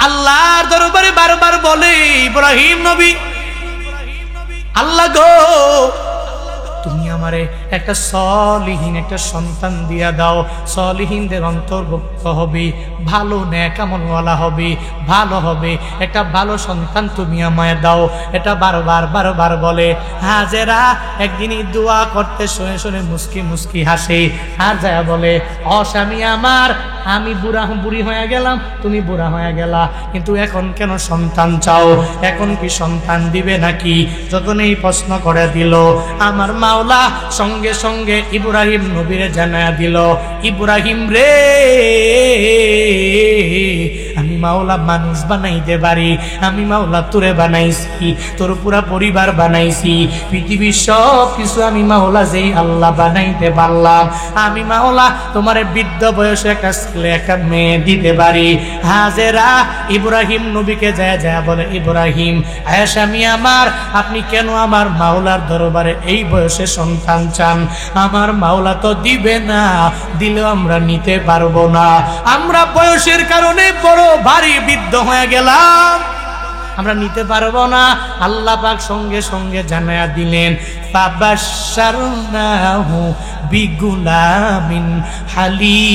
আল্লাহর দরবারে বারবার বলে ইব্রাহিম নবী, আল্লাহ গো তুমি আমারে একটা সলিহীন একটা সন্তান দিয়া দাও, সলিহীনদের অন্তর্ভুক্ত হবে, ভালো নেক আমলওয়ালা হবে, ভালো হবে, একটা ভালো সন্তান তুমি আমায় দাও। এটা বারবার বারবার বলে। হাজেরা একদিনই দোয়া করতে শুনে শুনে মুস্কি মুস্কি হাসে, আর যায় বলে, অস্বামী আমার, আমি বুড়ি হয়ে গেলাম, তুমি বুড়া হয়ে গেলা, কিন্তু এখন কেন সন্তান চাও? এখন কি সন্তান দিবে নাকি? যখন এই প্রশ্ন করে দিল, আমার মাওলা সঙ্গে সঙ্গে ইব্রাহিম নবীরে জানায়া দিল, ইব্রাহিম রে, আমি মাওলা মানুষ বানাইতে পারি, আমি মাওলা তোরে বানাইছি, তোর পুরা পরিবার বানাইছি, পৃথিবীর সব কিছু আমি মাওলা যেই আল্লাহ বানাইতে পারলাম, আমি মাওলা তোমার বৃদ্ধ বয়সে একটা ছেলে একটা মেয়ে দিতে পারি। হাজেরা ইব্রাহিম নবীকে যায় যায় বলে, ইব্রাহিম স্বামী আমার, আপনি কেন আমার মাওলার দরবারে এই বয়সে সন্তান চান? আমার মাওলা তো দিবে না, দিলেও আমরা নিতে পারবো না, আমরা বয়সের কারণে বড় ভারী বৃদ্ধ হয়ে গেলাম, আমরা নিতে পারবো না। আল্লাহ পাক সঙ্গে সঙ্গে জানায়া দিলেন, ফাবাশশারনাহু বিগুলামিন হালিম।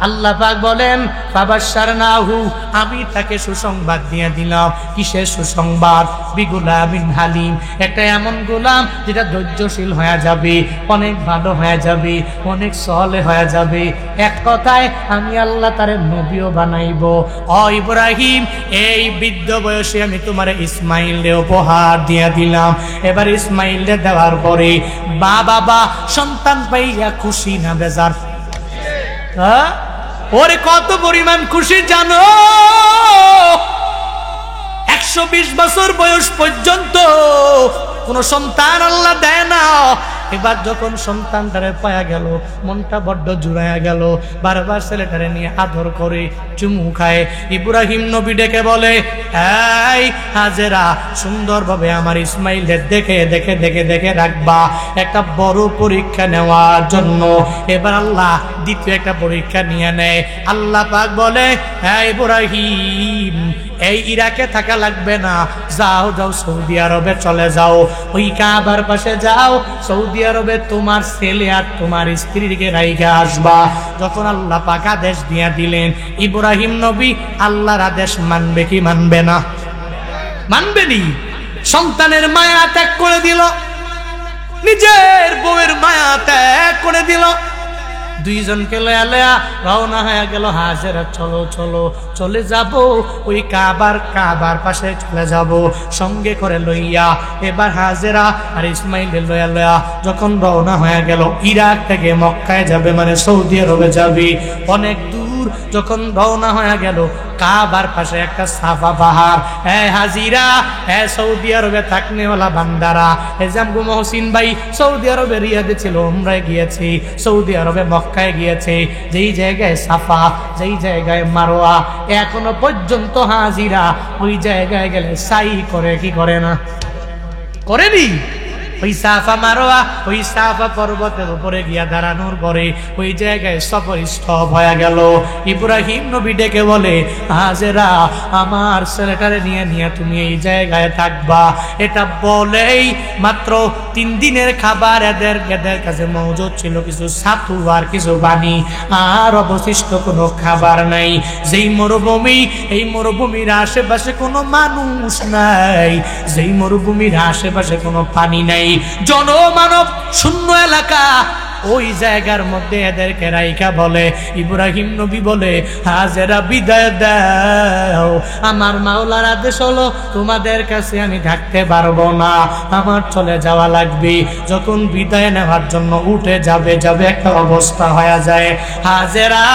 আল্লাহ পাক বলেন, ফাবাশশারনাহু, আমি তাকে সুসংবাদ দিয়ে দিলাম। কিসের সুসংবাদ? বিগুলামিন হালিম, একটা এমন গোলাম যেটা ধৈর্যশীল হয়ে যাবে, অনেক ভালো হয়ে যাবে, অনেক সহলে হয়ে যাবে। এক কথায় আমি আল্লাহ তারে নবীও বানাইব। ও ইব্রাহিম, এই বৃদ্ধ বয়সে আমি তোমার ইসমাইলকে উপহার দিয়ে দিলাম। এবার ইসমাইলকে দেওয়ার পরে বাবা সন্তান পাইয়া খুশি না বেজার? হ্যাঁ, ওরে কত পরিমাণ খুশি জানো? 120 বছর বয়স পর্যন্ত কোন সন্তান আল্লাহ দেয় না। এবার যখন সন্তানটারে পায়া গেল, মনটা বড্ড জুড়াইয়া গেল, বারবার ছেলেটারে নিয়ে আদর করে চুমু খায়। ইব্রাহিম নবী ডেকে বলে, এই হাজেরা, সুন্দরভাবে আমার ইসমাইলের দেখে দেখে দেখে দেখে রাখবা, একটা বড় পরীক্ষা নেওয়ার জন্য। এবার আল্লাহ দ্বিতীয় একটা পরীক্ষা নিয়ে নেয়। আল্লাহ পাক বলে, হ্যাঁ ইব্রাহিম, এই ইরাকে থাকা লাগবে না, যাও যাও সৌদি আরবে চলে যাও, ওই কাবার পাশে যাও, সৌদি আরবে তোমার ছেলে আর তোমার স্ত্রীকে রাইখা আসবা। যখন আল্লাহ পাক আদেশ দিয়া দিলেন, ইব্রাহিম নবী আল্লাহর আদেশ মানবে কি মানবে না? মানবে নি। সন্তানের মায়া ত্যাগ করে দিল, নিজের বউয়ের মায়া ত্যাগ করে দিল, দুইজনকে লয়া লয়া রওনা হয়ে গেল। হাজেরা, চলো চলো, চলে যাব ওই কাবার পাশে চলে যাব, সঙ্গে করে লইয়া। এবার হাজেরা আর ইসমাইল লয়া লয়া যখন রওনা হয়ে গেল, ইরাক থেকে মক্কায় যাবে, মানে সৌদি আরবে যাবে। অনেক দূর যখন রওনা হয়ে গেল, কাবার পাশে একটা সাফা পাহাড়। হ্যাঁ হাজিরা, হ্যাঁ সৌদি আরবে থাকনেওয়ালা বান্দারা, এজামগু মহসিন ভাই সৌদি আরবে রিয়াদে ছিল, উমরায় গিয়েছে, সৌদি আরবে মক্কায় গিয়েছে। যেই জায়গায় সাফা, যেই জায়গায় মারোয়া, এখনো পর্যন্ত হাজিরা ওই জায়গায় গেলে সাই করে কি করে না? করেনি। ওই সাফা মারোয়া, ওই সাফা পর্বতের উপরে গিয়া দাঁড়ানোর পরে ওই জায়গায় সফর স্থপ হয়ে গেল। ইব্রাহিম নবী ডেকে বলে, হাজেরা, আমার ছেলেটারে নিয়ে নিয়ে তুমি এই জায়গায় থাকবা। এটা বলেই মাত্র 3 দিনের খাবার এদের কাছে মজুদ ছিল, কিছু ছাতু আর কিছু পানি, আর অবশিষ্ট কোনো খাবার নাই। যেই মরুভূমি, এই মরুভূমির আশেপাশে কোনো মানুষ নাই, যেই মরুভূমির আশেপাশে কোনো পানি নাই, জনমানব শূন্য এলাকা, ওই জায়গার মধ্যে এদেরকে রাইখা বলে, ইব্রাহিম নবী বলে, হাজেরা বিদায় দাও, আমার মাওলার আদেশ হলো তোমাদের কাছে আমি থাকতে পারবো না, আমার চলে যাওয়া লাগবে। যখন বিদায় নেওয়ার জন্য উঠে যাবে একটা অবস্থা হয়ে যায়। হাজেরা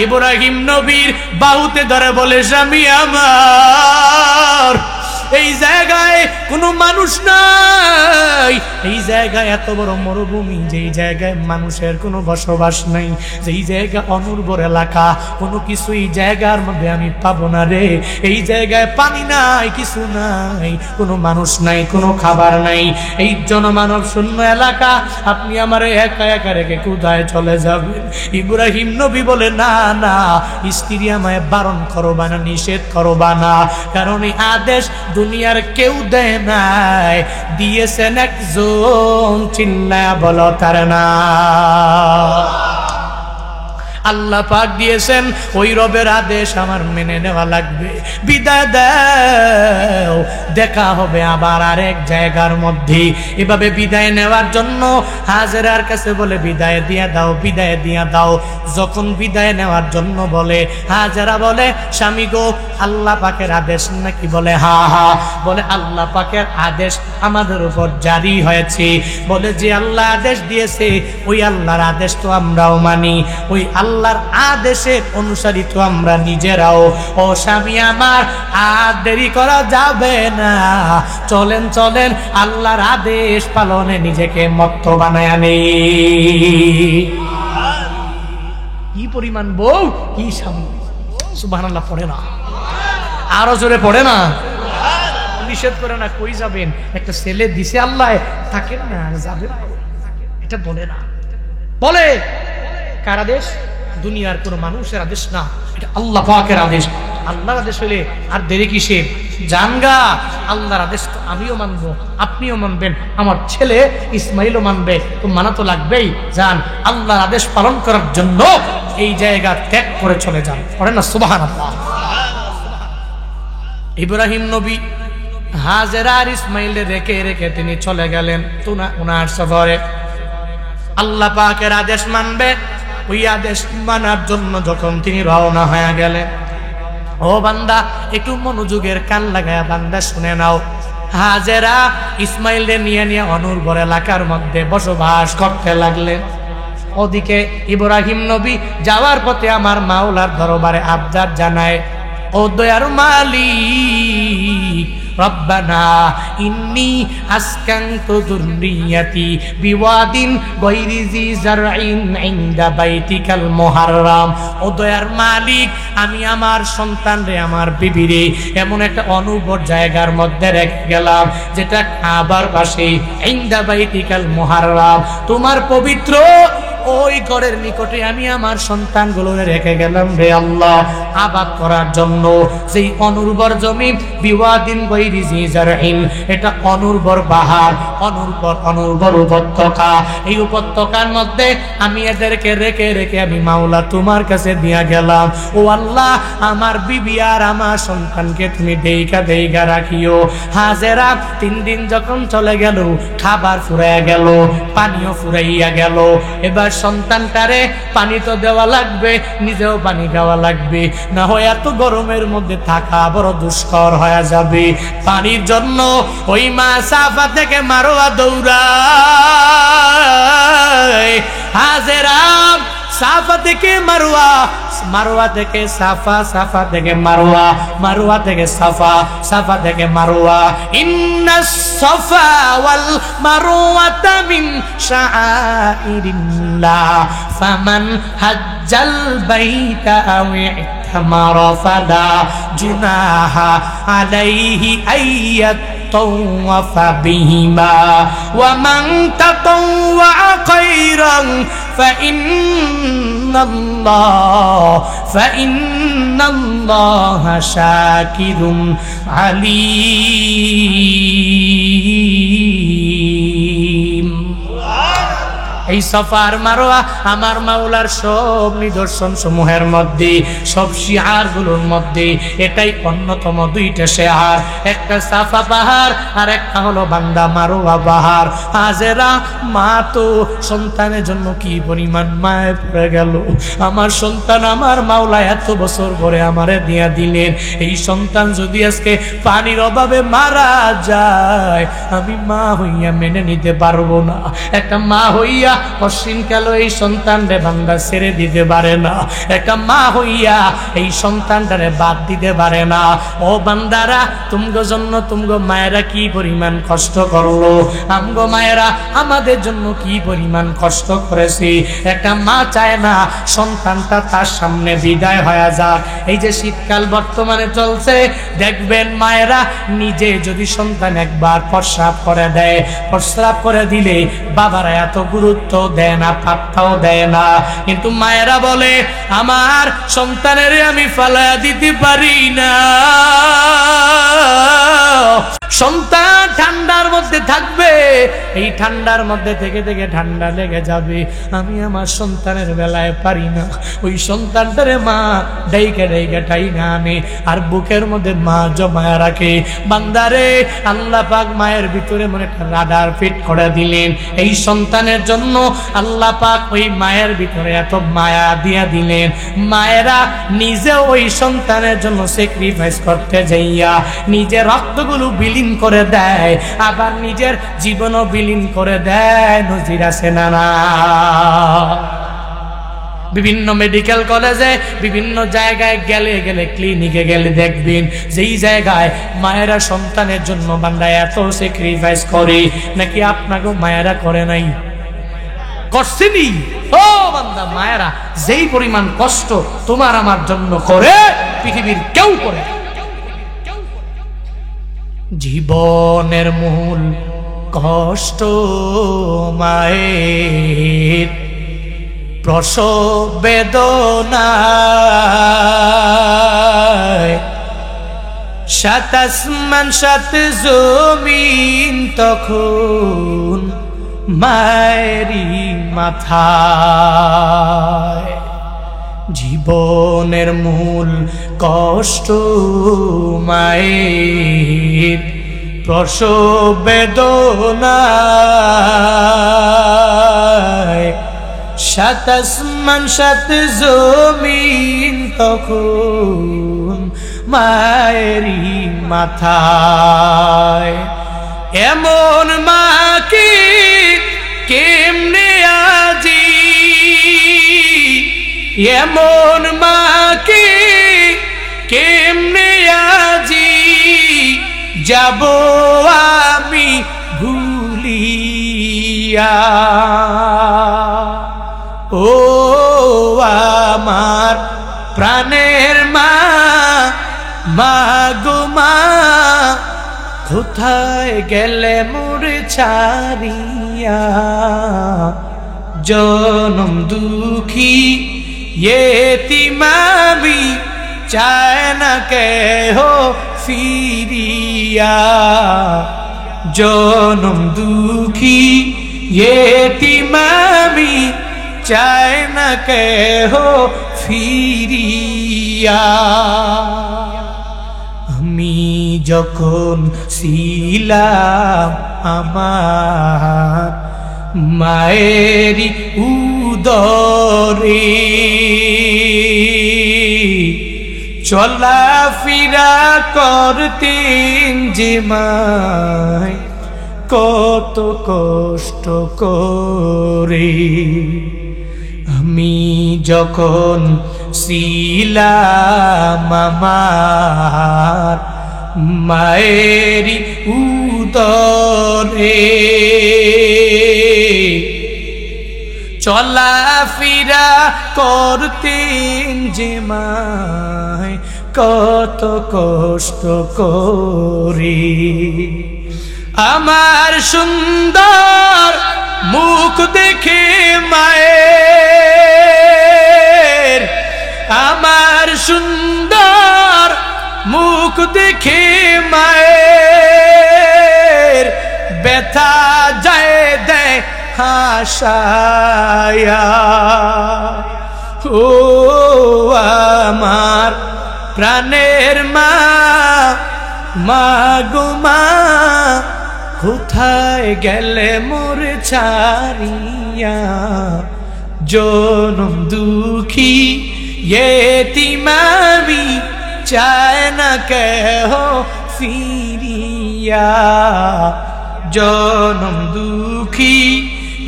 ইব্রাহিম নবীর বাহুতে ধরে বলে, স্বামী আমার, এই জায়গায় কোনো মানুষ নাই, এই জায়গায় এত বড় মরুভূমি, যেই জায়গায় মানুষের কোনো বসবাস নাই, যেই জায়গা অনুর্বর এলাকা, কোনো কিছু এই জায়গার মধ্যে আমি পাবো না রে। এই জায়গায় পানি নাই, কিছু নাই, কোনো মানুষ নাই, কোনো খাবার নাই, এই জনমানব শূন্য এলাকা, আপনি আমার একা একা রেখে কোথায় চলে যাবেন? ইব্রাহিম নবী বলে, না না, স্ত্রী আমায় বারণ করবা না, নিষেধ করবা না, কারণ এই আদেশ দুনিয়ার কেউ দেয় নাই, দিয়েছেন একজন, চিল্লায়া বলো তার না। আল্লাহ পাক দিয়েছেন, ওই রবের আদেশ আমার মেনে নেওয়া লাগবে। বিদায় দাও, দেখা হবে আবার আরেক জায়গার মধ্যে। এভাবে বিদায় নেওয়ার জন্য হাজেরার কাছে বলে, বিদায় দিয়া দাও, বিদায় দিয়া দাও। যখন বিদায় নেওয়ার জন্য বলে, হাজেরা বলে, স্বামী গো, আল্লাহ পাকের আদেশ নাকি? বলে হা হা। বলে আল্লাহ পাকের আদেশ আমাদের উপর জারি হয়েছে। বলে যে আল্লাহ আদেশ দিয়েছে, ওই আল্লাহর আদেশ তো আমরাও মানি, ওই আল্লাহর আদেশের অনুসারিত আমরা নিজেরাও। ও স্বামী আমার, আর দেরি করা যাবে না, চলেন চলেন আল্লাহর আদেশ পালনে নিজেকে মত্ত বানায় নেই। কি পরিমাণ বউ, কি স্বামী! সুবহানাল্লাহ পড়ে না, আরো জোরে পড়ে না। নিষেধ করে না, কই যাবেন? একটা ছেলে দিছে আল্লাহ, থাকেন না, যাবেন, এটা বলে না। বলে কার আদেশ? দুনিয়ার কোন মানুষের আদেশ না, এটা আল্লাহ পাকের আদেশ। আল্লাহর আদেশ হইলে আর দেরি কিসে? জানগা, আল্লাহর আদেশ তো আমিও মানবো, আপনিও মানবেন, আমার ছেলে ইসমাইলও মানবে, তো মানা তো লাগবেই। যান, আল্লাহর আদেশ পালন করার জন্য এই জায়গা ত্যাগ করে চলে যান। পড়েন না সুবহানাল্লাহ। ইব্রাহিম নবী হাজেরা আর ইসমাইলে রেখে রেখে তিনি চলে গেলেন উনার সফরে। আল্লাহ পাকের আদেশ মানবে, ওই আদেশ মানার জন্য যখন তিনি রওনা হয়ে গেলেন, ও বান্দা একটু মনোযোগের কান লাগায়া বান্দা শুনে নাও। হাজেরা ইসমাইলকে নিয়ে নিয়ে অনুর্বর এলাকার মধ্যে বসবাস করতে লাগলেন। ওদিকে ইব্রাহিম নবী যাওয়ার পথে আমার মাওলার দরবারে আবদার জানায়, ও দয়ার মালিক, রব্বানা ইন্নী আসকানতু যুররিয়াতি বিওয়াদিন গায়রি জি জারইন ইনদা বাইতিকাল মুহাররাম। ও দয়ার মালিক, আমি আমার সন্তানরে, আমার বিবিরে এমন একটা অনুর্বর জায়গার মধ্যে রেখে গেলাম, যেটা কাবার পাশে, ইনদা বাইতিকাল মুহাররাম, তোমার পবিত্র ওই ঘরের নিকটে আমি আমার সন্তানগুলো রেখে গেলাম রে আল্লাহ, আবাদ করার জন্য। সেই অনুর্বর জমি, বিওয়াদিন গায়রি জি জারইন, এটা অনুর্বর পাহাড়, অনুর্বর উপত্যকা। এই উপত্যকার মধ্যে আমি এদেরকে রেখে রেখে আমি মাওলা তোমার কাছে দিয়া গেলাম। ও আল্লাহ, আমার বিবি আর আমার সন্তানকে তুমি দেইকা রাখিও। হাজেরা 3 দিন যখন চলে গেল, খাবার ফুরাইয়া গেল, পানিও ফুরাইয়া গেল। এবার সন্তানটারে পানি তো দেওয়া লাগবে, নিজেও পানি খাওয়া লাগবে, না হয় এত গরমের মধ্যে থাকা বড় দুষ্কর হয়ে যাবে। পানির জন্য ওই মা সাফা থেকে মারোয়া দৌড়ায়। হাজেরা সাফা থেকে মারোয়া, মারোয়া থেকে সাফা, সাফা থেকে মারোয়া, মারোয়া থেকে সাফা, সাফা থেকে মারোয়া। ইন্নাস সাফা ওয়াল মারওয়াতা মিন শাআইরিল্লাহ ফামান হাজ্জাল বাইতা আও ইতামারা ফালা জুনাহা আলাইহি আইয়াত طوف بهما ومن تطوع خيرا فإن الله شاكر عليم। এই সাফার মারোয়া আমার মাওলার সব নিদর্শন সমূহের মধ্যে, সব শিআর গুলোর মধ্যে এটাই অন্যতম 2টা শিআর। একটা সাফা পাহাড় আর একটা হলো বান্দা মারোয়া পাহাড়। হাজেরা মা তো সন্তানের জন্য কি পরিমাণ মায়ে পড়ে গেল। আমার সন্তান আমার মাওলা এত বছর পরে আমারে দিয়া দিলেন, এই সন্তান যদি আজকে পানির অভাবে মারা যায়, আমি মা হইয়া মেনে নিতে পারবো না। একটা মা হইয়া কশিনকালও এই সন্তানরে বান্দা ছেড়ে দিতে পারে না, একটা মা হইয়া এই সন্তানটারে বাদ দিতে পারে না। ও বান্দারা, তুমগো জন্য তুমগো মায়েরা কি পরিমাণ কষ্ট করলো, আমগো মায়েরা আমাদের জন্য কি পরিমাণ কষ্ট করেছি। একটা মা চায় না সন্তানটা তার সামনে বিদায় হয়ে যাক। এই যে শীতকাল বর্তমানে চলছে, দেখবেন মায়েরা নিজে যদি সন্তান একবার প্রস্রাব করে দেয়, প্রস্রাব করে দিলে বাবারা এত গুরুত্ব দেয় না, পাত্তাও দেয় না। কিন্তু মায়েরা বলে আমার সন্তানের আমি ফালায়া দিতে পারি না, সন্তান ঠান্ডার মধ্যে থাকবে, এই ঠান্ডার মধ্যে থেকে থেকে ঠান্ডা লেগে যাবে, আমি আমার সন্তানের বেলায় পারি না। ওই সন্তানটারে মা ডাইকে ডাইকে টাইনা আনে আর বুকের মধ্যে মা জমায়া রাখে। বান্দারে, আল্লাহ পাক মায়ের ভিতরে মনে একটা রাডার ফিট করে দিলেন এই সন্তানের জন্য। আল্লাহ পাক ওই মায়ের ভিতরে এত মায়া দিয়া দিলেন, মায়েরা নিজে ওই সন্তানের জন্য স্যাক্রিফাইস করতে যাইয়া নিজের রক্তগুলো বিলীন করে দেয়, আবার নিজের জীবনও বিলীন করে দেয়। নজির আছে না না? বিভিন্ন মেডিকেল কলেজে, বিভিন্ন জায়গায় গেলে গেলে ক্লিনিকে গেলে দেখবেন যেই জায়গায় মায়েরা সন্তানের জন্য বান্দা এত স্যাক্রিফাইস করে, নাকি আপনাকেও মায়েরা করে নাই? করছেনি? ও বান্দা, মায়েরা যেই পরিমাণ কষ্ট তোমার আমার জন্য করে পৃথিবীর কেউ করে। জীবনের মূল কষ্ট মায়ের, প্রসব বেদনায়, সাত আসমান সাত জমিন তখন মায়েরই মাথায়। জীবনের মূল কষ্ট মায়ের, প্রসব বেদনায়, সাত আসমান সাত জমিন তখন মায়েরই মাথায়। এমন মা কি কেমনে আজি, এমন মা কি কেমনে আজি যাব আমি ভুলিয়া। ও আমার প্রাণের মা, মা গো মা, কোথায় গেলে মোর ছাড়িয়া। জনম দুঃখী এতিম আমি, চায় না কেহ ফিরিয়া। জনম দুঃখী এতিম আমি, চায় না কেহ ফিরিয়া। আমি যখন ছিলাম আমার মায়েরই উদরে, চলাফেরা করতেন যে মায় কত কষ্ট করে। আমি যখন ছিলাম আমার মায়েরই উদরে, চলাফেরা করতেন যে মায় কত কষ্ট করে। আমার সুন্দর মুখ দেখে মায়ের, আমার সুন্দর মুখ দেখে মায়ের ব্যথা যায় দেয় হাসায়া। ও আমার প্রাণের মা, মা গো মা, কোথায় গেলে মোর ছাড়িয়া। জনম দুঃখী এতিম আমি, চায় না কেহ ফিরিয়া। জনম দুঃখী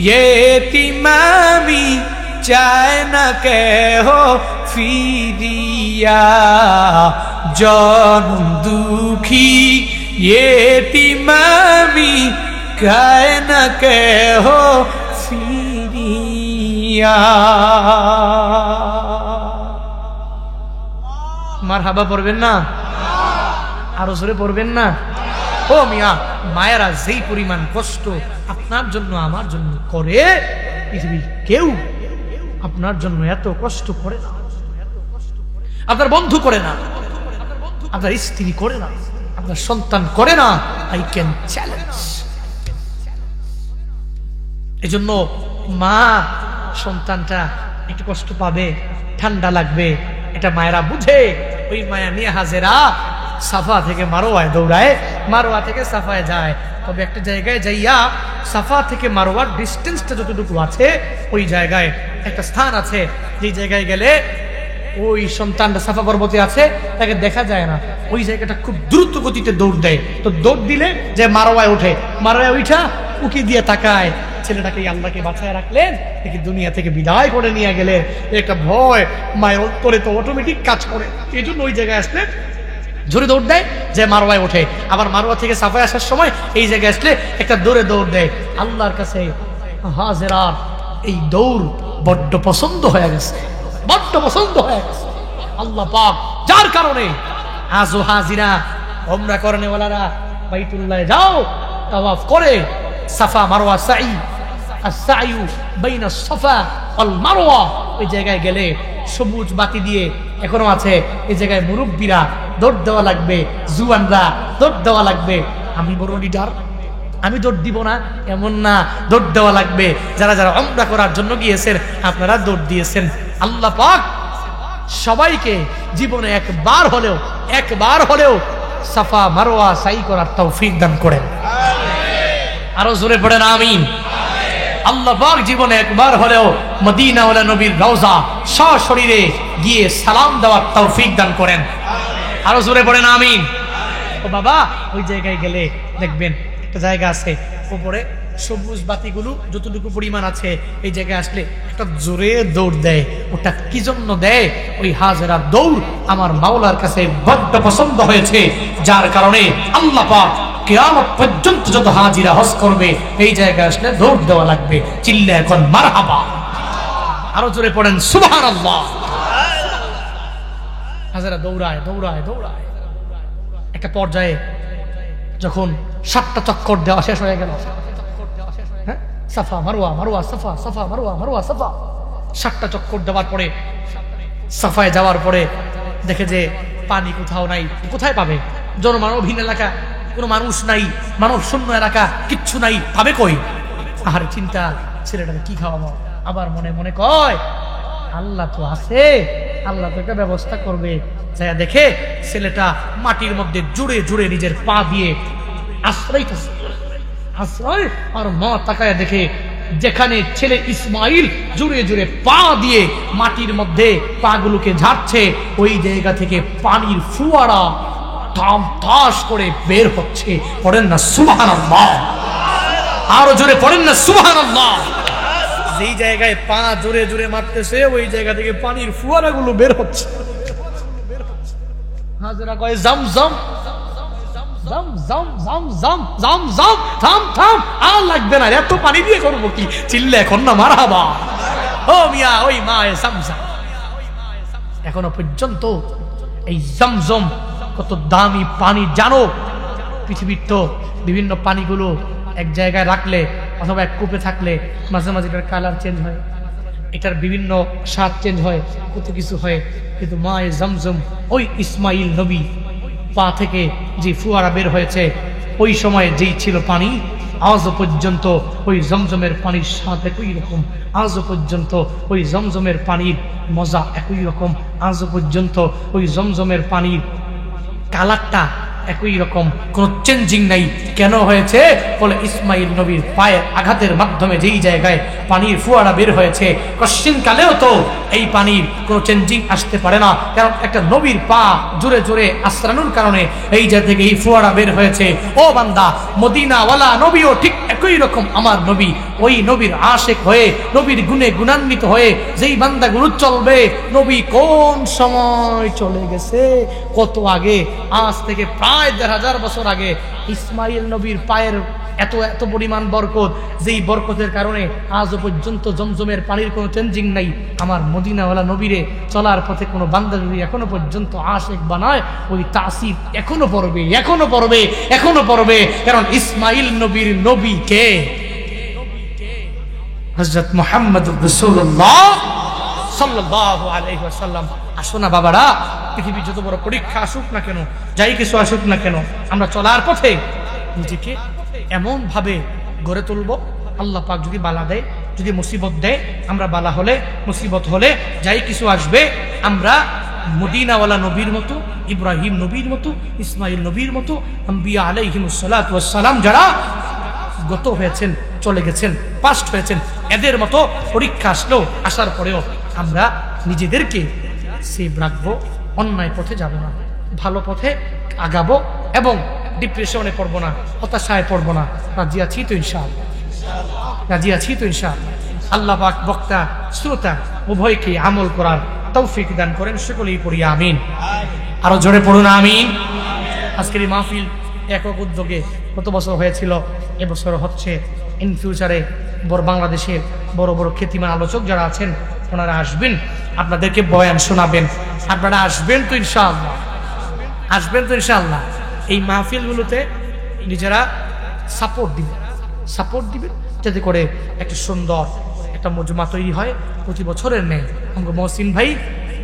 ইয়েতিমামি চায় না কেহ ফিরিয়া, জনম দুঃখী ইয়েতিমামি চায় না কেহ ফিরিয়া। মারহাবা পড়বেন না? আরো জোরে পড়বেন না? ও মিয়া, মায়েরা যেই পরিমাণ কষ্ট আপনার জন্য আমার জন্য করে, পৃথিবীর কেউ আপনার জন্য এত কষ্ট করে না। আপনার বন্ধু করে না, আপনার স্ত্রী করে না, আপনার সন্তান করে না। I can challenge. এই জন্য মা সন্তানটা একটু কষ্ট পাবে, ঠান্ডা লাগবে, এটা মায়েরা বুঝে। ওই মায়া নিয়ে হাজেরা সাফা থেকে মারোয়ায় দৌড়ায়, মারোয়া থেকে সাফায় যায়। তবে একটা জায়গায় যাইয়া, সাফা থেকে মারোয়ার ডিস্টেন্সটা যতটুকু আছে, ওই জায়গায় একটা স্থান আছে, যেই জায়গায় গেলে ওই সন্তানটা সাফা পর্বতে আছে, তাকে দেখা যায় না। ওই জায়গাটা খুব দ্রুত গতিতে দৌড় দেয়। তো দৌড় দিলে যে মারোয়ায় ওঠে, মারোয়ায় উঠা উকি দিয়ে তাকায়, ছেলেটাকে আল্লাহকে বাঁচায় রাখলেন, দেখি দুনিয়া থেকে বিদায় করে নিয়ে গেলেন। একটা ভয় মায়ের অন্তরে তো অটোমেটিক কাজ করে। এই জন্য ওই জায়গায় আসলে জোরে দৌড় দেয়, যে মারোয়ায় ওঠে। আবার মারোয়া থেকে সাফায় আসার সময় এই জায়গায় আসলে একটা দৌড়ে দৌড় দেয়। আল্লাহর কাছে হাজেরার এই দৌড় বড্ড পছন্দ হয়ে গেছে, বড্ড পছন্দ হয়ে গেছে। আল্লাহ পাক যার কারণে আজও হাজিরা ওমরা করনেওয়ালারা বাইতুল্লাহ যাও, তাওয়াফ করে সাফা মারওয়া সাই, আস-সাইয়ু বাইনা সাফা ওয়াল মারওয়া, ওই জায়গায় গেলে সবুজ বাতি দিয়ে এখনো আছে। এই জায়গায় মুরব্বীরা দৌড় দেওয়া লাগবে, জুয়ানরা দৌড় দেওয়া লাগবে। আমি বড় লিডার, আমি দৌড় দিব না এমন না, দৌড় দেওয়া লাগবে। যারা যারা উমরা করার জন্য গিয়েছেন আপনারা দৌড় দিয়েছেন। আল্লাহ পাক সবাইকে জীবনে একবার হলেও সাফা মারওয়া সাই করার তৌফিক দান করেন। আরো জোরে পড়েন আমিন। আল্লাহ পাক জীবনে একবার হলেও মদিনা ওয়ালা নবীর রওজা সশরীরে গিয়ে সালাম দেওয়ার তৌফিক দান করেন। আরো জোরে পড়েন আমিন। ও বাবা, ওই জায়গায় গেলে দেখবেন একটা জায়গা আছে, উপরে সবুজ বাতিগুলো যতটুকু পরিমাণ আছে, এই জায়গায় আসলে একটা জোরে দৌড় দেয়। ওটা কি জন্য দেয়? ওই হাজেরা দৌড় আমার মাওলার কাছে বড্ড পছন্দ হয়েছে, যার কারণে আল্লাহ পাক কিয়ামত পর্যন্ত যত হাজিরা হজ করবে এই জায়গায় আসলে দৌড় দেওয়া লাগবে। চিল্লা এখন মারহাবা। আরো জোরে পড়েন সুবহানাল্লাহ। হাজেরা দৌড়ায় দৌড়ায় দৌড়ায়, একটা পর্যায়ে যখন 7টা চক্কর দেওয়া শেষ হয়ে গেল, সাফা মারওয়া মারওয়া সাফা, সাফা মারওয়া মারওয়া সাফা, 7টা চক্কর দেওয়ার পরে সাফায় যাওয়ার পরে দেখে যে পানি কোথাও নাই। কোথায় পাবে? জনমানবহীন এলাকা, কোনো মানুষ নাই, মানব শূন্য এলাকা, কিচ্ছু নাই, পাবে কই? আহার চিন্তা, ছেলেটাকে কি খাওয়াবো? আবার মনে মনে কয় আল্লাহ তো আছে, আল্লাহ তো একটা ব্যবস্থা করবে। যাইয়া দেখে ছেলেটা মাটির মধ্যে জুড়ে জুড়ে নিজের পা দিয়ে আশ্রয়তেছে, আশ্রয়। আর মা তাকায় দেখে যেখানে ছেলে ইসমাইল জুড়ে জুড়ে পা দিয়ে মাটির মধ্যে পাগুলোকে ঝাড়ছে, ওই জায়গা থেকে পানির ফুয়ারা ধাম ধাস করে বের হচ্ছে। পড়েন না সুবহানাল্লাহ। আরো জোরে পড়েন না সুবহানাল্লাহ। যেই জায়গায় পা জোরে জোরে মারতেছে ওই জায়গা থেকে পানির ফুয়ারা গুলো বের হচ্ছে। হাজেরা কয় জাম জাম জাম জাম জাম জাম জাম জাম, থাম থাম, আর লাগবে না, এত পানি দিয়ে করবো কি? চিল্লে এখন না মারহাবা। ও মিয়া, ওই মা জামজাম। এখনো পর্যন্ত এই জামজম কত দামি পানি জানো? পৃথিবীর তো বিভিন্ন পানিগুলো এক জায়গায় রাখলে অথবা এক কূপে থাকলে মাঝে মাঝে এটার কালার চেঞ্জ হয়, এটার বিভিন্ন স্বাদ চেঞ্জ হয়, কত কিছু হয়। কিন্তু মায়ে জামজম, ওই ইসমাইল নবী পা থেকে যে ফুয়ারা বের হয়েছে ওই সময় যেই ছিল পানি, আজও পর্যন্ত ওই জমজমের পানির স্বাদ একই রকম, আজও পর্যন্ত ওই জমজমের পানির মজা একই রকম, আজও পর্যন্ত ওই জমজমের পানির কালারটা একই রকম, কোনো চেঞ্জিং নাই। কেন হয়েছে? বলে ইসমাইল নবীর পায়ের আঘাতের মাধ্যমে যেই জায়গায় পানির ফুয়ারা বের হয়েছে, কশ্চিন কালেও তো এই পানির কোনো চেঞ্জিং আসতে পারে না, কারণ একটা নবীর পা জোরে জোরে আশ্রানোর কারণে এই জায়গা থেকে এই ফুয়ারা বের হয়েছে। ও বান্দা, মদিনাওয়ালা নবীও ঠিক একই রকম আমার নবী, ওই নবীর আশেক হয়ে, নবীর গুণে গুণান্বিত হয়ে যেই বান্দাগুলো চলবে, নবী কোন সময় চলে গেছে, কত আগে, আজ থেকে প্রায় ১,৫০০ বছর আগে ইসমাইল নবীর পায়ের এত এত পরিমাণ বরকত, যেই বরকতের কারণে আজও পর্যন্ত জমজমের পানির কোনো চেঞ্জিং নাই। আমার মদিনাওয়ালা নবীরে চলার পথে কোনো বান্দা যদি এখনো পর্যন্ত আশেক বানায়, ওই তাসির এখনো পড়বে, এখনো পড়বে, এখনো পড়বে। কারণ ইসমাইল নবীর নবী কে? হযরত মুহাম্মদুর রাসূলুল্লাহ সাল্লাল্লাহু আলাইহি ওয়াসাল্লাম। আসো না বাবারা, পৃথিবীর যত বড় পরীক্ষা আসুক না কেন, যাই কিছু আসুক না কেন, আমরা চলার পথে নিজেকে এমন ভাবে গড়ে তুলবো, আল্লাহ পাক যদি বালা দেয়, যদি মুসিবত দেয়, আমরা বালা হলে, মুসিবত হলে, যাই কিছু আসবে, আমরা মদিনাওয়ালা নবীর মতো, ইব্রাহিম নবীর মতো, ইসমাইল নবীর মতো, আম্বিয়া আলাইহিমুস সালাতু ওয়াস সালাম যারা গত হয়েছেন, চলে গেছেন, পাস্ট হয়েছেন, এদের মতো পরীক্ষা আসলেও, আসার পরেও আমরা নিজেদেরকে সেভ রাখবো, অন্যায় পথে যাব না, ভালো পথে আগাবো এবং ডিপ্রেশনে পড়বো না, হতাশায় পড়বো না। রাজি আছি তো ইনশাআল্লাহ? রাজি আছি তো ইনশাআল্লাহ? আল্লাহ পাক বক্তা শ্রোতা উভয়কে আমল করার তৌফিক দান করেন, সকলেই পড়ি আমিন। আরো জোরে পড়ুন আমিন। আজকের এই মাহফিল একক উদ্যোগে কত বছর হয়েছিল, এবছর হচ্ছে। ইন ফিউচারে বাংলাদেশের বড় বড় খ্যাতিমান আলোচক যারা আছেন, ওনারা আসবেন, আপনাদেরকে বয়ান শোনাবেন। আপনারা আসবেন তো ইনশাআল্লাহ? আসবেন তো ইনশাআল্লাহ? এই মাহফিলগুলোতে নিজেরা সাপোর্ট দিবেন, যাতে করে একটা সুন্দর একটা মজমা তৈরি হয়। প্রতি বছরের নেই আমাকে মহসিন ভাই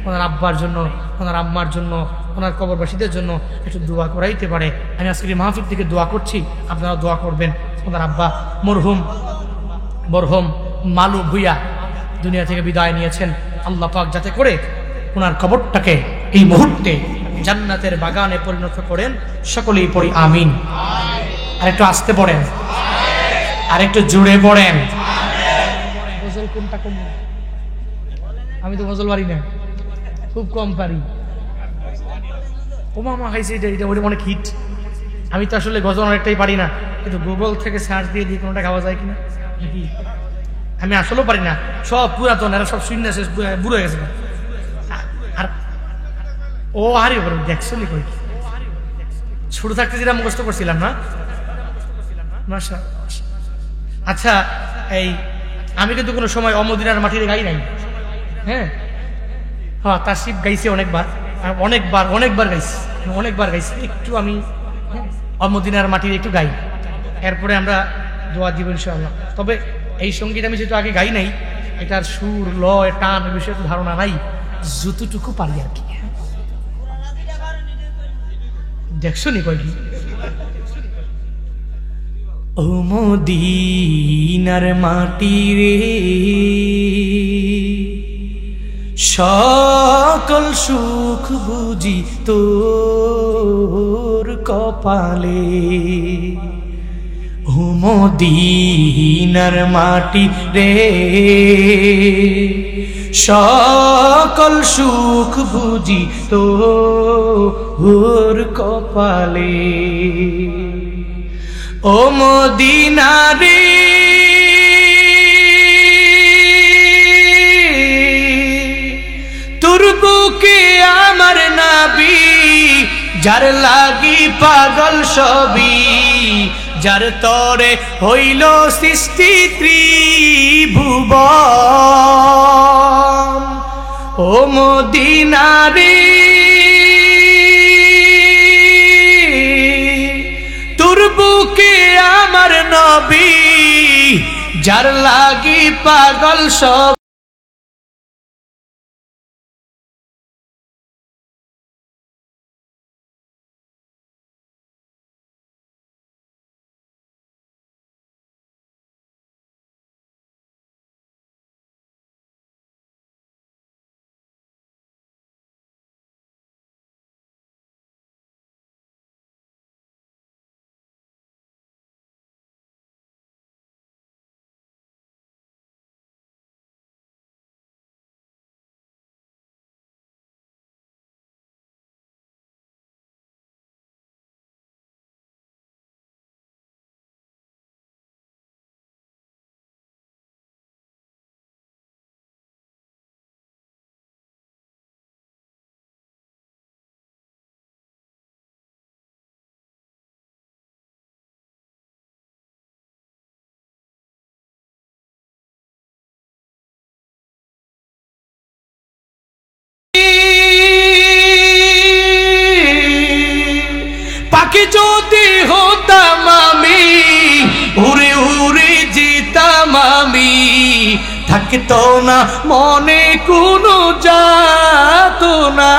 ওনার আব্বার জন্য, ওনার আম্মার জন্য, ওনার কবরবাসীদের জন্য একটু দোয়া করাইতে পারে। আমি আজকে এই মাহফিল থেকে দোয়া করছি, আপনারা দোয়া করবেন। ওনার আব্বা মরহুম মালু ভুইয়া দুনিয়া থেকে বিদায় নিয়েছেন। আল্লাহ পাক যাতে করে ওনার কবরটাকে এই মুহূর্তে জান্নাতের বাগানে পরিণত করেন, সকলেই পড়ি আমিন। আর একটু আসতে পড়েন, আর একটু জুড়ে পড়েন। গজল কোনটা কম? আমি তো গজল পারি না, খুব কম পারি। ও মামা খাইছে, এটা অনেক হিট। আমি তো আসলে গজল অনেকটাই পারি না, কিন্তু গুগল থেকে সার্চ দিয়ে দিয়ে কোনটা গাওয়া যায় কিনা নাকি, আমি আসলেও পারি না। সব পুরাতন, এরা সব শূন্য শেষ, বুড়ো হয়ে গেছে। আর ও হারি করে দেখছো নি, কই ছোট থাকতে যেটা মুখস্থ করছিলাম না। আচ্ছা, এই আমি কিন্তু কোনো সময় অমদিনার মাটির গাই নাই। হ্যাঁ, তাসিফ গাইছে অনেকবার গাইছি। একটু আমি অমদিনার মাটির একটু গাই, এরপরে আমরা দোয়া দিব ইনশাআল্লাহ। তবে এই সঙ্গীত আমি যেহেতু আগে গাই নাই, এটার সুর, লয়, টান এ বিষয়ে তো ধারণা নাই, যতটুকু পারি আর কি। দেখছো নি কয়টি? ও মদিনার মাটি রে, সকল সুখ বুঝি তোর কপালে। ও মদিনার মাটি রে, সকল সুখ বুঝি তোর কপালে। ও মদিনা রে, তোর বুকে আমার নবী, যার লাগি পাগল সবই, যার তরে হইল সৃষ্টি ত্রিভুবন। ও মদিনা রে, তোর বুকে আমার নবী, যার লাগি পাগল সব। যদি হতাম আমি, উড়ে উড়ে যেতাম আমি, থাকতো না মনে কোনো যাতনা।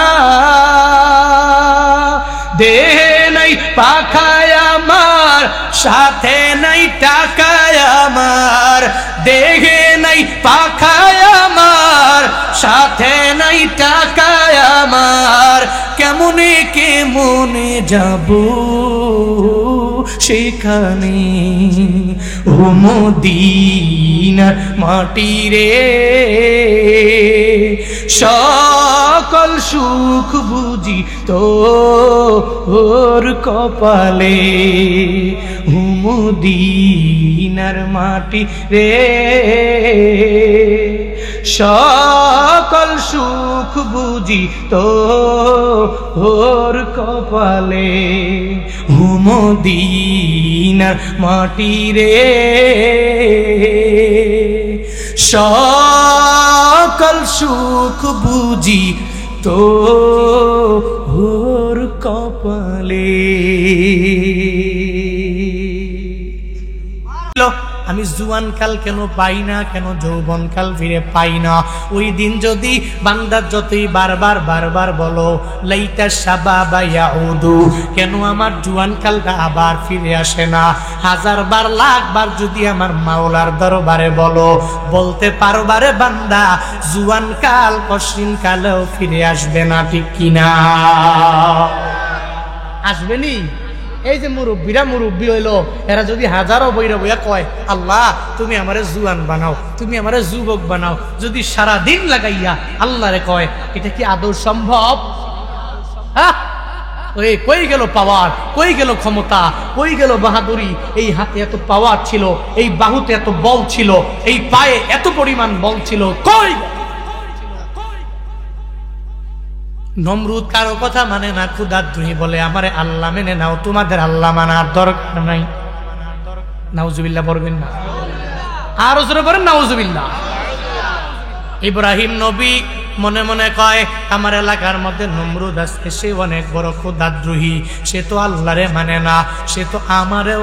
দেহে নাই পাখায় আমার, সাথে নাই টাকায় আমার, দেহে নাই পাখায় আমার, সাথে নাই টাকায় আমার, কেমনে কেমনে যাব সেখানে। ও মদিনার মাটি রে, সকল সুখ বুঝি তোর কপালে। ও মদিনার মাটি রে, সকল সুখ বুঝি তোর কপালে। ও মদিনার মাটি রে, সকল সুখ বুঝি তোর কপালে। আমি জুয়ানকাল কেন পাই না, কেন যৌবনকাল ফিরে পাই না? ওই দিন যদি বান্দার যতই বারবার বারবার বলো লাইতা শাবাবা ইয়াউদু, কেন আমার জুয়ানকালটা আবার ফিরে আসে না? হাজার বার লাখ বার যদি আমার মাওলার দরবারে বলো, বলতে পারবারে বান্দা জুয়ানকাল কশিনকালেও ফিরে আসবে না, ঠিক কিনা? আসবেনি? এই যে মুরব্বীরা মুরব্বী হইলো, এরা যদি হাজারো বইরা বইয়া কয় আল্লাহ তুমি আমারে জুয়ান বানাও, তুমি আমারে যুবক বানাও, যদি সারা দিন লাগাইয়া আল্লাহরে কয়, এটা কি আদৌ সম্ভব? ওই কই গেল পাওয়ার, কই গেল ক্ষমতা, কই গেল বাহাদুরি? এই হাতে এত পাওয়ার ছিল, এই বাহুতে এত বল ছিল, এই পায়ে এত পরিমাণ বল ছিল, কই? নমরুদ কারো কথা মানে না, ক্ষুধাদ্রোহী বলে আমারে আল্লাহ মেনে নাও, তোমাদের আল্লাহ মানার দরকার নাই। নাউজুবিল্লাহ বলবেন না? আর জোরে বলেন নাউজুবিল্লাহ। ইব্রাহিম নবী মনে মনে কয় আমার এলাকার মধ্যে নমরুদ আছে, সে অনেক বড় ক্ষুধাদ্রোহী, সে তো আল্লাহরে মানে না, সে তো আমারেও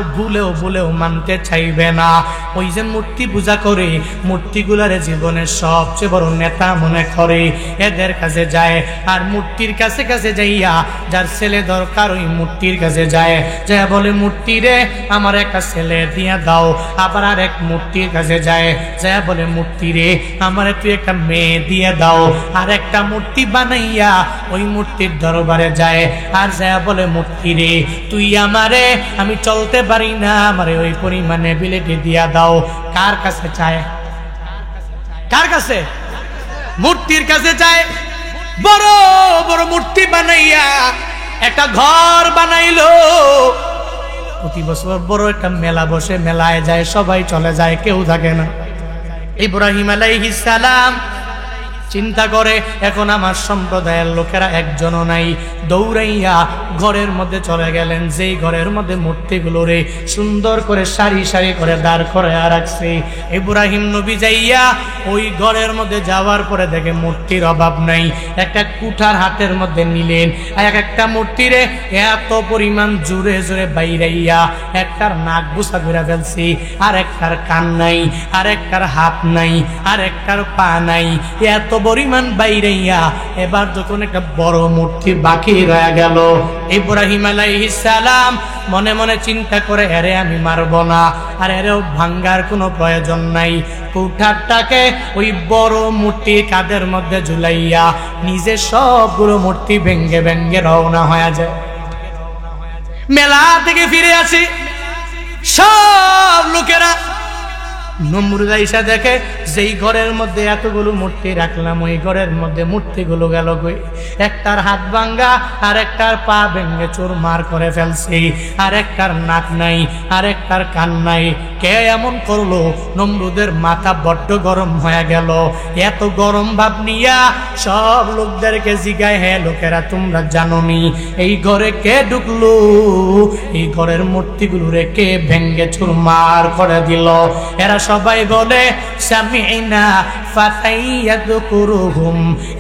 ভুলেও মানতে চাইবে না। ওই যে মূর্তি পূজা করে, মূর্তিগুলারে জীবনের সবচেয়ে বড় নেতা মনে করে, এদের কাছে যায়। আর মূর্তির কাছে কাছে যাইয়া যার ছেলে দরকার ওই মূর্তির কাছে যায়, যায় বলে মূর্তি রে আমার একটা ছেলে দিয়া দাও। আবার আর এক মূর্তির কাছে যায়, যায় বলে মূর্তি রে আমার তুই একটা মেয়ে দিয়ে দাও। আর একটা মূর্তি বানাইয়া ওই মূর্তির দরবারে যায়, আর যায় বলে মূর্তি রে তুই আমারে, আমি চলতে পারি না, আমারে ওই পরিমাণে বিলেটি দিয়া দাও। কার কাছে চায়? কার কাছে? মূর্তির কাছে চায়। বড় বড় মূর্তি বানাইয়া একটা ঘর বানাইলো, প্রতি বছর বড় একটা মেলা বসে, মেলায় যায় সবাই, চলে যায়, কেউ থাকে না। ইব্রাহিম আলাইহিস সালাম চিন্তা করে এখন আমার সম্প্রদায়ের লোকেরা একজনও নাই, দৌড়াইয়া ঘরের মধ্যে চলে গেলেন, যেই ঘরের মধ্যে মূর্তিগুলো রে সুন্দর করে সারি সারি করে দাঁড় করে রাখছে। ইব্রাহিম নবী যাইয়া ওই ঘরের মধ্যে যাওয়ার পরে দেখে মূর্তির অভাব নাই। একটা কুঠার হাতের মধ্যে নিলেন, এক একটা মূর্তিরে এত পরিমাণ জোরে জোরে বাইরাইয়া একটার নাক বুসা ঘুরে ফেলছি, আর একটার কান নাই, আর একটার হাত নাই, আর একটার পা নাই, এত পরিমাণ বাইরাইয়া এবার যখন একটা বড় মূর্তি বাকি রয়ে গেল, ইব্রাহিম আলাইহিস সালাম মনে মনে চিন্তা করে এরে আমি মারব না, আর এরেও ভাঙ্গার কোনো প্রয়োজন নাই। কুঠারটাকে ওই বড় মূর্তির কাঁধের মধ্যে ঝুলাইয়া নিজে সবগুলো মূর্তি ভেঙ্গে ভেঙ্গে রওনা হয়ে যায়। মেলা থেকে ফিরে আসি, সব লোকেরা নমরুদ আইসা দেখে যেই ঘরের মধ্যে এতগুলো মূর্তি রাখলাম ওই ঘরের মধ্যে মূর্তিগুলো গেল কই? একটার হাত ভাঙ্গা, আর একটার পা ভেঙ্গে চুরমার করে ফেলছি, আর একটার নাক নাই, আর একটার কান নাই। কে এমন করলো? নমরুদের মাথা বড্ড গরম হয়ে গেল। এত গরম ভাব নিয়া সব লোকদেরকে জিগায়, হ্যাঁ লোকেরা তোমরা জানোনি এই ঘরে কে ঢুকলো? এই ঘরের মূর্তিগুলো রে কে ভেঙ্গে চুরমার করে দিল? এরা সবাই বলে সামি'না ফাতাইয়াযকুরুহুম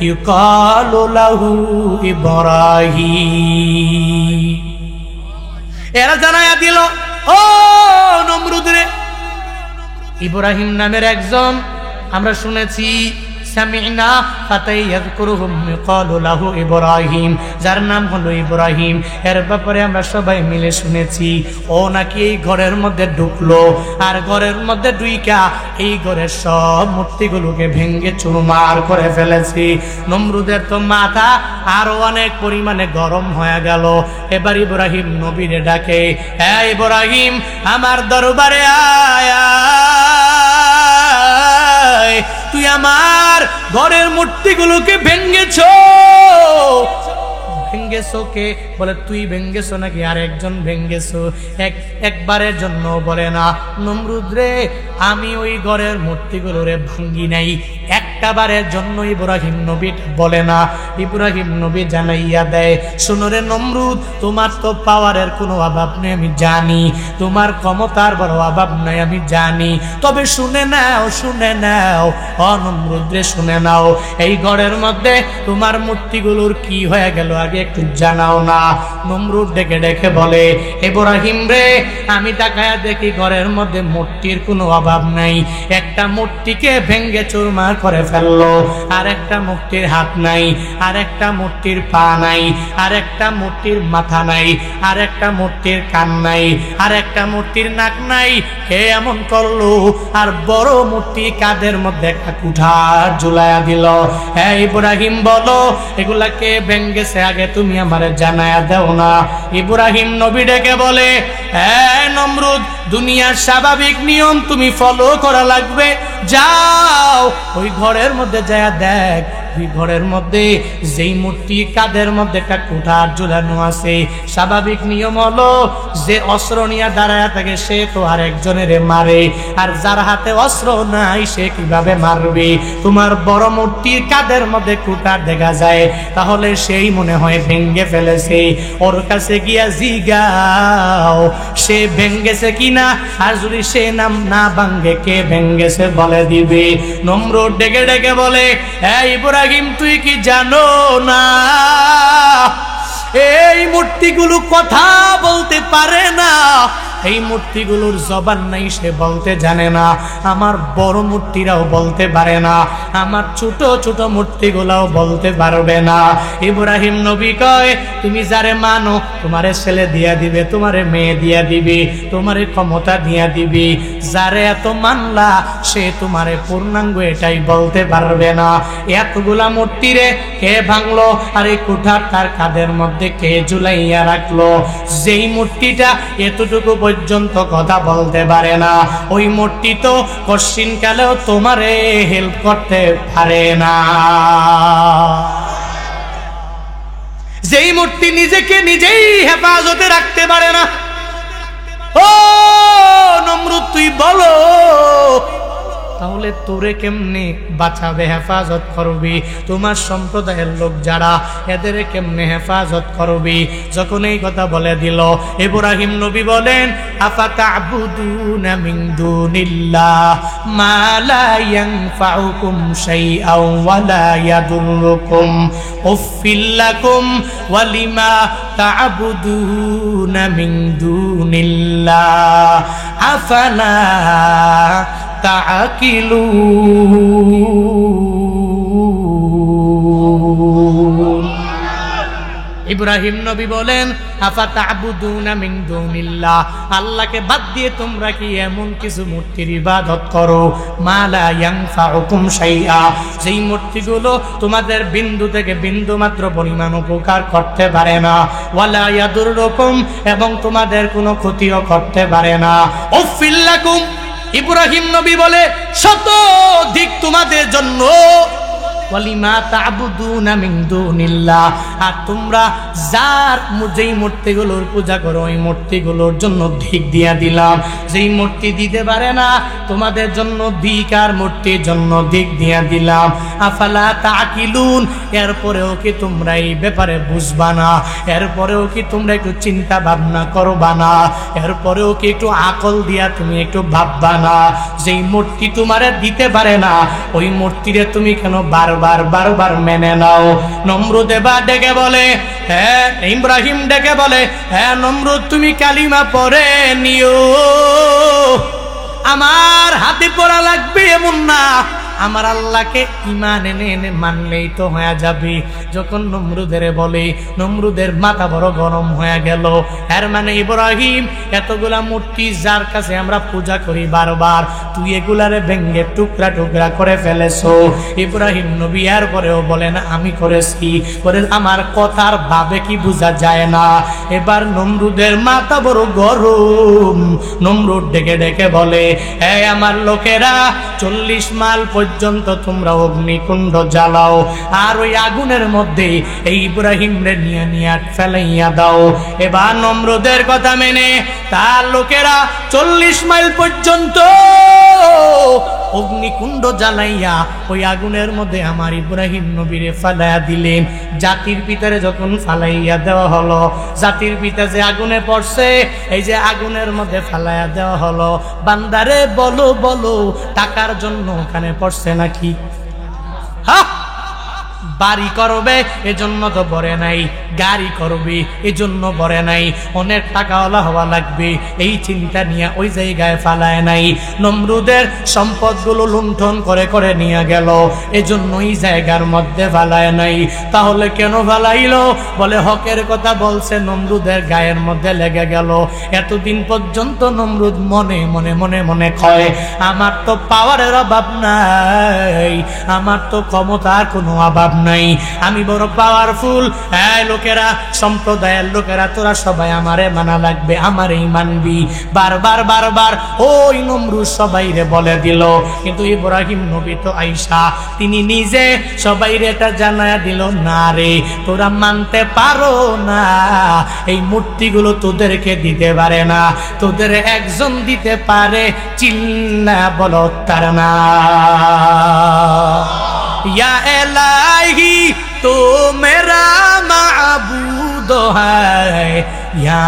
ইউকালু লাহু ইব্রাহিম। এরা জানায়া দিল, ও নমরুদ রে, ইব্রাহিম নামের একজন আমরা শুনেছি, সামি'না ফাতা ইয়াযকুরুহুম ক্বালু লাহু ইব্রাহিম, যার নাম হলো ইব্রাহিম। এর ব্যাপারে আমরা সবাই মিলে শুনেছি ও নাকি এই ঘরের মধ্যে ঢুকলো, আর ঘরের মধ্যে ঢুইকা এই ঘরের সব মূর্তিগুলোকে ভেঙে চুরমার করে ফেলেছি। নমরুদের তো মাথা আরো অনেক পরিমাণে গরম হয়ে গেল। এবার ইব্রাহিম নবীরে ডাকে, হ্যাঁ ইব্রাহিম, আমার দরবারে আয়, তুই আমার ঘরের মূর্তিগুলোকে ভেঙ্গেছো। ভেঙ্গেছো কে? বলে তুই ভেঙ্গেছো নাকি আর একজন ভেঙ্গেছো? একবারের জন্য বলে না। নমরুদ রে, আমি ওই ঘরের মূর্তিগুলোরে ভাঙ্গি নাই, একটা বারের জন্য ইব্রাহিম নবী বলে না। ইব্রাহিম নবী জানাইয়া দেয়, শোনো রে নমরুদ, তোমার তো পাওয়ারের কোনো অভাব নেই আমি জানি, তোমার ক্ষমতার বড় অভাব নাই আমি জানি, তবে শুনে নাও, শুনে নাও, ও নমরুদ রে শুনে নাও, এই ঘরের মধ্যে তোমার মূর্তিগুলোর কি হয়ে গেল আগে একটু জানাও না। নমরুদ ডেকে ডেকে বলে, ইব্রাহিম রে, আমি তাকায়া দেখি ঘরের মধ্যে মূর্তির কোনো অভাব নাই, একটা মূর্তিকে ভেঙ্গে চুরমার করে ফেললো, আর একটা মূর্তির হাত নাই, আর একটা মূর্তির পা নাই, আর একটা মূর্তির মাথা নাই, আর একটা মূর্তির কান নাই, আর একটা মূর্তির নাক নাই, কে এমন করলো? আর বড় মূর্তি কাদের মধ্যে একটা কুঠার ঝুলাইয়া দিল। হ্যাঁ ইব্রাহিম বলো, এগুলা কে ভেঙ্গেছে আগে তুমি আমারে জানায়া দাও না। ইব্রাহিম নবী ডেকে বলে, হ্যাঁ নমরুদ, দুনিয়ার স্বাভাবিক নিয়ম তুমি ফলো করা লাগবে, যাও ওই ঘরের মধ্যে যায় দেখ, ওই ঘরের মধ্যে যেই মূর্তি কাদের মধ্যে একটা কুঠার ঝুলানো আছে, স্বাভাবিক নিয়ম হলো যে অস্ত্র নিয়ে দাঁড়ায় থাকে সে তো আর একজনের মারে, আর যার হাতে অস্ত্র নাই সে কিভাবে মারবে? তোমার বড় মূর্তির কাদের মধ্যে কুঠার দেখা যায়, তাহলে সেই মনে হয় ভেঙ্গে ফেলেছে, ওর কাছে গিয়া জিগাও সে ভেঙ্গেছে কিনা, আর যদি সে নাম না ভাঙ্গে কে ভেঙ্গেছে বলে দিবে। নমরুদ ডেকে ডেকে বলে, এই ইব্রাহিম তুই কি জানো না এই মূর্তিগুলো কথা বলতে পারে না, এই মূর্তিগুলোর জবান নাই, সে বলতে জানে না, আমার বড় মূর্তিরাও বলতে পারে না, আমার ছোট ছোট মূর্তিগুলাও বলতে পারবে না। ইব্রাহিম নবী কয়, তুমি যারে মানো তোমারে ছেলে দিয়া দিবে, তোমারে মেয়ে দিয়া দিবে, তোমারে ক্ষমতা দিয়া দিবে, যারে এত মানলা সে তোমারে পূর্ণাঙ্গ এটাই বলতে পারবে না। এতগুলা মূর্তিরে কে ভাঙলো, আর এই কুঠার তার কাদের মধ্যে কে ঝুলাইয়া রাখলো? যেই মূর্তিটা এতটুকু পর্যন্ত কথা বলতে পারে না, ওই মূর্তি তো কশ্চিনকালেও তোমারে হেল্প করতে পারে না। যেই মূর্তি নিজেকে নিজেই হেফাজতে রাখতে পারে না, ও নমরুদ তুই বলো তাহলে তোরে কেমনে বাঁচাবে, হেফাজত করবি? তোমার সম্প্রদায়ের লোক যারা, এদের কেমনে হেফাজত করবি? যখন এই কথা বলে দিল, ইব্রাহিম নবী বলেন, আফাতা'বুদুনা মিন দুনিল্লাহ মা লা ইয়ানফাউকুম শাইআন ওয়া লা ইয়াদুররুকুম উফফিল লাকুম ওয়া লিমা তা'বুদুনা মিন দুনিল্লাহ আফালা তা'কিলুন। ইব্রাহিম নবী বলেন, আফাতা'বুদুনা মিন দুনিল্লাহ, আল্লাহকে বাদ দিয়ে তোমরা কি এমন কিছু মূর্তির ইবাদত করো, মা লা ইয়ানফাউকুম শাইআ, যেই মূর্তিগুলো তোমাদের বিন্দু থেকে বিন্দু মাত্র পরিমাণ উপকার করতে পারে না, ওয়া লা ইয়াদুররুকুম, এবং তোমাদের কোনো ক্ষতিও করতে পারে না, উফফিল লাকুম, ইব্রাহিম নবী বলে শত দিক তোমাদের জন্য, ওয়ালিমা তা'বুদুনা মিন দুনিল্লাহ, আর তোমরা যার যেই মূর্তিগুলোর পূজা করো ওই মূর্তিগুলোর জন্য দিক দিয়া দিলাম, যেই মূর্তি দিতে পারে না তোমাদের জন্য দিক, আর মূর্তির জন্য দিক দিয়া দিলাম। আফালা তা'কিলুন, এরপরেও কি তোমরা এই ব্যাপারে বুঝবা না? এরপরেও কি তোমরা একটু চিন্তা ভাবনা করবা না? এরপরেও কি একটু আকল দিয়া তুমি একটু ভাববা না? যেই মূর্তি তোমারে দিতে পারে না ওই মূর্তিরে তুমি কেন বারবার বারবার মেনে নাও। নমরুদ এবার ডেকে বলে, হ্যাঁ ইব্রাহিম ডেকে বলে, হ্যাঁ নমরুদ তুমি কালিমা পড়ে নিও, আমার হাতে পড়া লাগবে এমন না, আমার আল্লাহকে ঈমান এনে মানলেই তো হয়ে যাবে। যখন নমরুদের বলে, নমরুদের মাথা বড় গরম হয়ে গেল। এর মানে ইব্রাহিম এতগুলা মূর্তি যার কাছে আমরা পূজা করি বারবার, তুই এগুলারে ভেঙ্গে টুকরা টুকরা করে ফেলেছো। ইব্রাহিম নবী এর পরেও বলেন আমি করেছি, বলে আমার কথার ভাবে কি বোঝা যায় না। এবার নমরুদের মাথা বড় গরম। নমরুদ ডেকে ডেকে বলে, এই আমার লোকেরা 40 মাইল পর্যন্ত তোমরা অগ্নিকুণ্ড জ্বালাও, আর ওই আগুনের মধ্যে এই ইব্রাহিমরে নিয়ে ফেলাইয়া দাও। এবার নমরুদের কথা মেনে তার লোকেরা 40 মাইল পর্যন্ত অগ্নিকুণ্ড জ্বালাইয়া ওই আগুনের মধ্যে আমার ইব্রাহিম নবীরে ফালাইয়া দিলেন। জাতির পিতারে যখন ফালাইয়া দেওয়া হলো, জাতির পিতা যে আগুনে পড়ছে, এই যে আগুনের মধ্যে ফালাইয়া দেওয়া হলো, বান্দারে বলো বলো টাকার জন্য ওখানে পড়ছে নাকি? হ্যাঁ, বাড়ি করবে এজন্য তো বরে নাই, গাড়ি করবে এজন্য বরে নাই, অনেক টাকাওয়ালা হওয়া লাগবে এই চিন্তা নিয়ে ওই জায়গায় ফালায় নাই। নমরুদের সম্পদগুলো লুণ্ঠন করে করে নিয়ে গেল, এজন্য এই জায়গার মধ্যে ফালায় নাই। তাহলে কেন ফালাইলো? বলে হকের কথা বলছে, নমরুদের গায়ের মধ্যে লেগে গেল। এতদিন পর্যন্ত নমরুদ মনে মনে মনে মনে কয় আমার তো পাওয়ারের অভাব নাই, আমার তো ক্ষমতার কোনো অভাব নাই, আমি বড় পাওয়ারফুল। এই লোকেরা, সম্প্রদায়ের লোকেরা, তোরা সবাই আমারে মানা লাগবে, আমারই মানবি। বারবার বারবার ওই নমরুদ সবাইরে বলে দিল। কিন্তু ইব্রাহিম নবী তো আইসা তিনি নিজে সবাইরে এটা জানায়া দিল, না রে তোরা মানতে পারো না, এই মূর্তিগুলো তোদেরকে দিতে পারে না, তোদের একজন দিতে পারে, চিল্লা বলো তার না। या इलाही तो मेरा माबूद है, या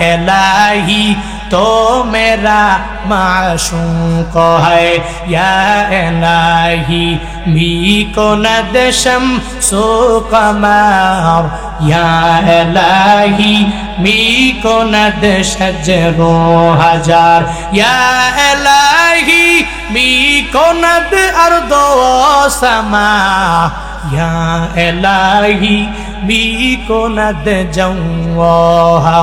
इलाही तो मेरा माशूक है, या इलाही मी को नदशम सो कमर, या इलाही मी को नदशजरो हजार, या इलाही मी को नद अर्दो समा, या इलाही मी को नद जौहा।